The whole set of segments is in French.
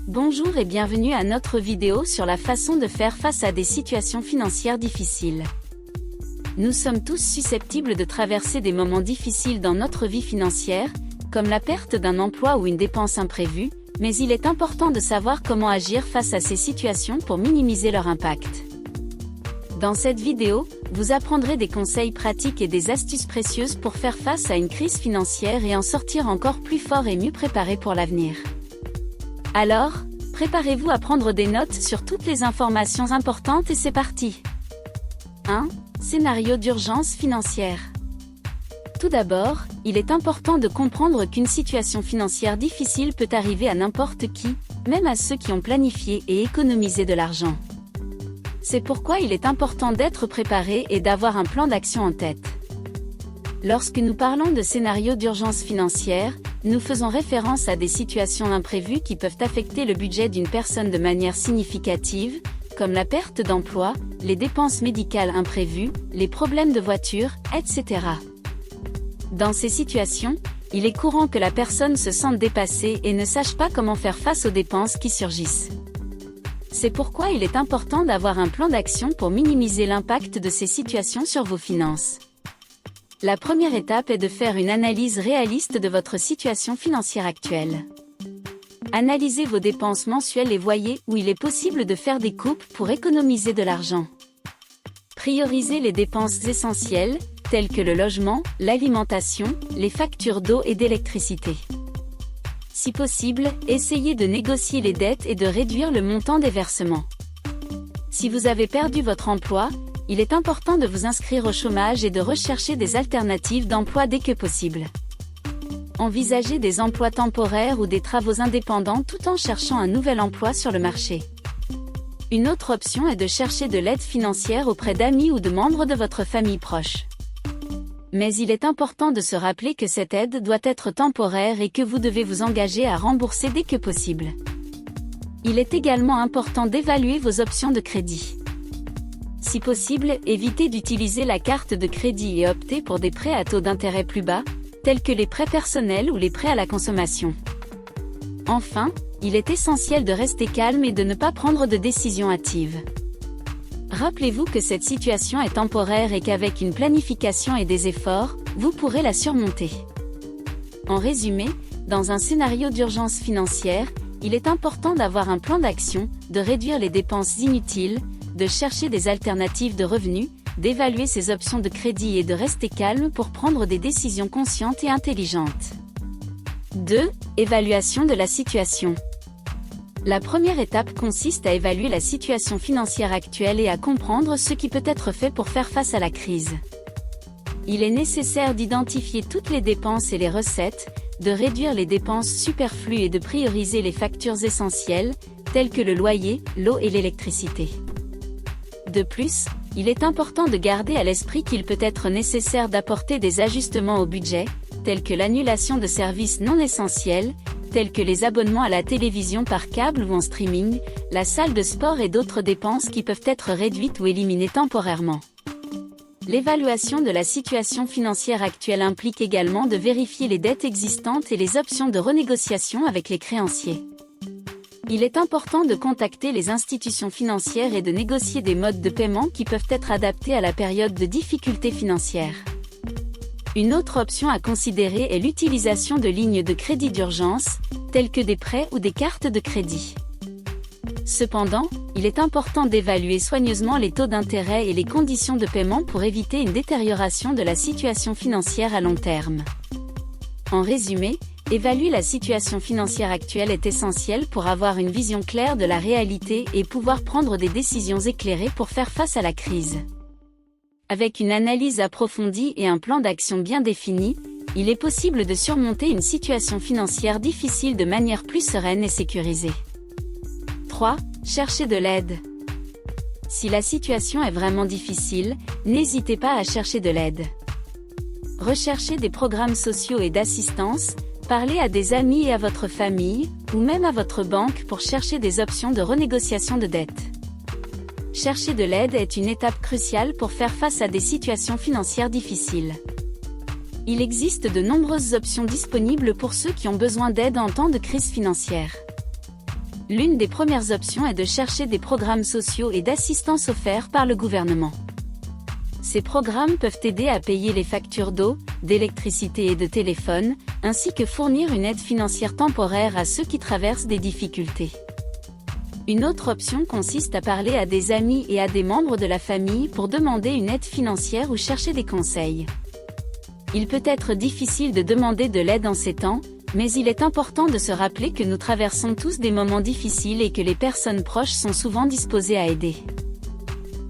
Bonjour et bienvenue à notre vidéo sur la façon de faire face à des situations financières difficiles. Nous sommes tous susceptibles de traverser des moments difficiles dans notre vie financière, comme la perte d'un emploi ou une dépense imprévue, mais il est important de savoir comment agir face à ces situations pour minimiser leur impact. Dans cette vidéo, vous apprendrez des conseils pratiques et des astuces précieuses pour faire face à une crise financière et en sortir encore plus fort et mieux préparé pour l'avenir. Alors, préparez-vous à prendre des notes sur toutes les informations importantes et c'est parti. 1. Scénario d'urgence financière. Tout d'abord, il est important de comprendre qu'une situation financière difficile peut arriver à n'importe qui, même à ceux qui ont planifié et économisé de l'argent. C'est pourquoi il est important d'être préparé et d'avoir un plan d'action en tête. Lorsque nous parlons de scénario d'urgence financière, nous faisons référence à des situations imprévues qui peuvent affecter le budget d'une personne de manière significative, comme la perte d'emploi, les dépenses médicales imprévues, les problèmes de voiture, etc. Dans ces situations, il est courant que la personne se sente dépassée et ne sache pas comment faire face aux dépenses qui surgissent. C'est pourquoi il est important d'avoir un plan d'action pour minimiser l'impact de ces situations sur vos finances. La première étape est de faire une analyse réaliste de votre situation financière actuelle. Analysez vos dépenses mensuelles et voyez où il est possible de faire des coupes pour économiser de l'argent. Priorisez les dépenses essentielles, telles que le logement, l'alimentation, les factures d'eau et d'électricité. Si possible, essayez de négocier les dettes et de réduire le montant des versements. Si vous avez perdu votre emploi, il est important de vous inscrire au chômage et de rechercher des alternatives d'emploi dès que possible. Envisagez des emplois temporaires ou des travaux indépendants tout en cherchant un nouvel emploi sur le marché. Une autre option est de chercher de l'aide financière auprès d'amis ou de membres de votre famille proche. Mais il est important de se rappeler que cette aide doit être temporaire et que vous devez vous engager à rembourser dès que possible. Il est également important d'évaluer vos options de crédit. Si possible, évitez d'utiliser la carte de crédit et optez pour des prêts à taux d'intérêt plus bas, tels que les prêts personnels ou les prêts à la consommation. Enfin, il est essentiel de rester calme et de ne pas prendre de décisions hâtives. Rappelez-vous que cette situation est temporaire et qu'avec une planification et des efforts, vous pourrez la surmonter. En résumé, dans un scénario d'urgence financière, il est important d'avoir un plan d'action, de réduire les dépenses inutiles, de chercher des alternatives de revenus, d'évaluer ses options de crédit et de rester calme pour prendre des décisions conscientes et intelligentes. 2. Évaluation de la situation. La première étape consiste à évaluer la situation financière actuelle et à comprendre ce qui peut être fait pour faire face à la crise. Il est nécessaire d'identifier toutes les dépenses et les recettes, de réduire les dépenses superflues et de prioriser les factures essentielles, telles que le loyer, l'eau et l'électricité. De plus, il est important de garder à l'esprit qu'il peut être nécessaire d'apporter des ajustements au budget, tels que l'annulation de services non essentiels, tels que les abonnements à la télévision par câble ou en streaming, la salle de sport et d'autres dépenses qui peuvent être réduites ou éliminées temporairement. L'évaluation de la situation financière actuelle implique également de vérifier les dettes existantes et les options de renégociation avec les créanciers. Il est important de contacter les institutions financières et de négocier des modes de paiement qui peuvent être adaptés à la période de difficulté financière. Une autre option à considérer est l'utilisation de lignes de crédit d'urgence, telles que des prêts ou des cartes de crédit. Cependant, il est important d'évaluer soigneusement les taux d'intérêt et les conditions de paiement pour éviter une détérioration de la situation financière à long terme. En résumé, évaluer la situation financière actuelle est essentiel pour avoir une vision claire de la réalité et pouvoir prendre des décisions éclairées pour faire face à la crise. Avec une analyse approfondie et un plan d'action bien défini, il est possible de surmonter une situation financière difficile de manière plus sereine et sécurisée. 3. Chercher de l'aide. Si la situation est vraiment difficile, n'hésitez pas à chercher de l'aide. Recherchez des programmes sociaux et d'assistance, parlez à des amis et à votre famille, ou même à votre banque pour chercher des options de renégociation de dettes. Chercher de l'aide est une étape cruciale pour faire face à des situations financières difficiles. Il existe de nombreuses options disponibles pour ceux qui ont besoin d'aide en temps de crise financière. L'une des premières options est de chercher des programmes sociaux et d'assistance offerts par le gouvernement. Ces programmes peuvent aider à payer les factures d'eau, d'électricité et de téléphone, ainsi que fournir une aide financière temporaire à ceux qui traversent des difficultés. Une autre option consiste à parler à des amis et à des membres de la famille pour demander une aide financière ou chercher des conseils. Il peut être difficile de demander de l'aide en ces temps, mais il est important de se rappeler que nous traversons tous des moments difficiles et que les personnes proches sont souvent disposées à aider.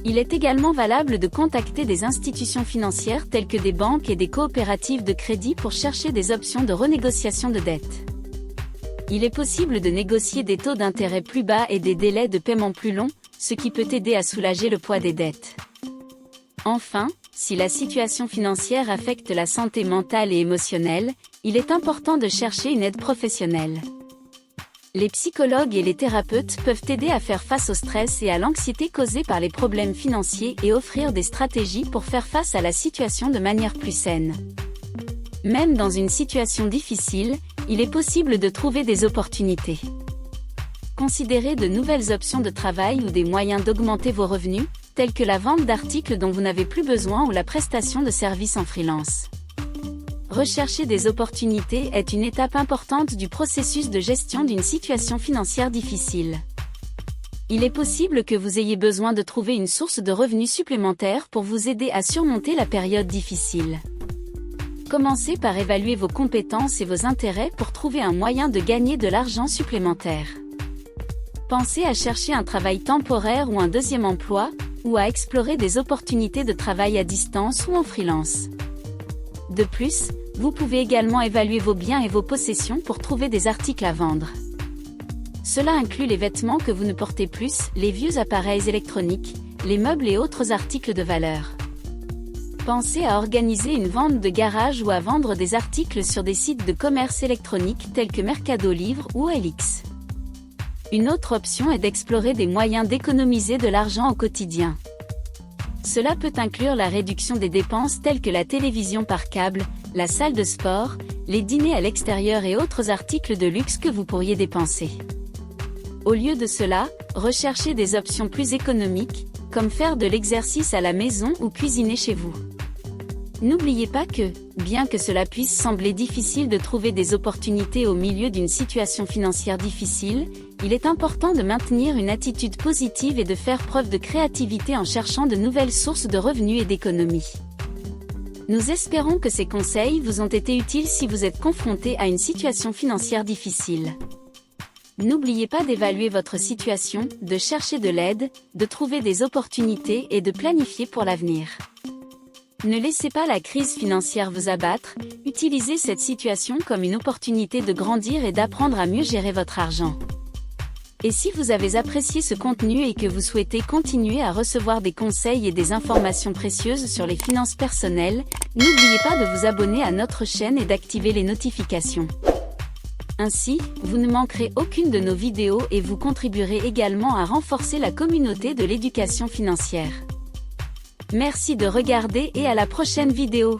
Il est également valable de contacter des institutions financières telles que des banques et des coopératives de crédit pour chercher des options de renégociation de dettes. Il est possible de négocier des taux d'intérêt plus bas et des délais de paiement plus longs, ce qui peut aider à soulager le poids des dettes. Enfin, si la situation financière affecte la santé mentale et émotionnelle, il est important de chercher une aide professionnelle. Les psychologues et les thérapeutes peuvent aider à faire face au stress et à l'anxiété causés par les problèmes financiers et offrir des stratégies pour faire face à la situation de manière plus saine. Même dans une situation difficile, il est possible de trouver des opportunités. Considérez de nouvelles options de travail ou des moyens d'augmenter vos revenus, tels que la vente d'articles dont vous n'avez plus besoin ou la prestation de services en freelance. Rechercher des opportunités est une étape importante du processus de gestion d'une situation financière difficile. Il est possible que vous ayez besoin de trouver une source de revenus supplémentaires pour vous aider à surmonter la période difficile. Commencez par évaluer vos compétences et vos intérêts pour trouver un moyen de gagner de l'argent supplémentaire. Pensez à chercher un travail temporaire ou un deuxième emploi, ou à explorer des opportunités de travail à distance ou en freelance. De plus, vous pouvez également évaluer vos biens et vos possessions pour trouver des articles à vendre. Cela inclut les vêtements que vous ne portez plus, les vieux appareils électroniques, les meubles et autres articles de valeur. Pensez à organiser une vente de garage ou à vendre des articles sur des sites de commerce électronique tels que Mercado Livre ou OLX. Une autre option est d'explorer des moyens d'économiser de l'argent au quotidien. Cela peut inclure la réduction des dépenses telles que la télévision par câble, la salle de sport, les dîners à l'extérieur et autres articles de luxe que vous pourriez dépenser. Au lieu de cela, recherchez des options plus économiques, comme faire de l'exercice à la maison ou cuisiner chez vous. N'oubliez pas que, bien que cela puisse sembler difficile de trouver des opportunités au milieu d'une situation financière difficile, il est important de maintenir une attitude positive et de faire preuve de créativité en cherchant de nouvelles sources de revenus et d'économies. Nous espérons que ces conseils vous ont été utiles si vous êtes confronté à une situation financière difficile. N'oubliez pas d'évaluer votre situation, de chercher de l'aide, de trouver des opportunités et de planifier pour l'avenir. Ne laissez pas la crise financière vous abattre, utilisez cette situation comme une opportunité de grandir et d'apprendre à mieux gérer votre argent. Et si vous avez apprécié ce contenu et que vous souhaitez continuer à recevoir des conseils et des informations précieuses sur les finances personnelles, n'oubliez pas de vous abonner à notre chaîne et d'activer les notifications. Ainsi, vous ne manquerez aucune de nos vidéos et vous contribuerez également à renforcer la communauté de l'éducation financière. Merci de regarder et à la prochaine vidéo.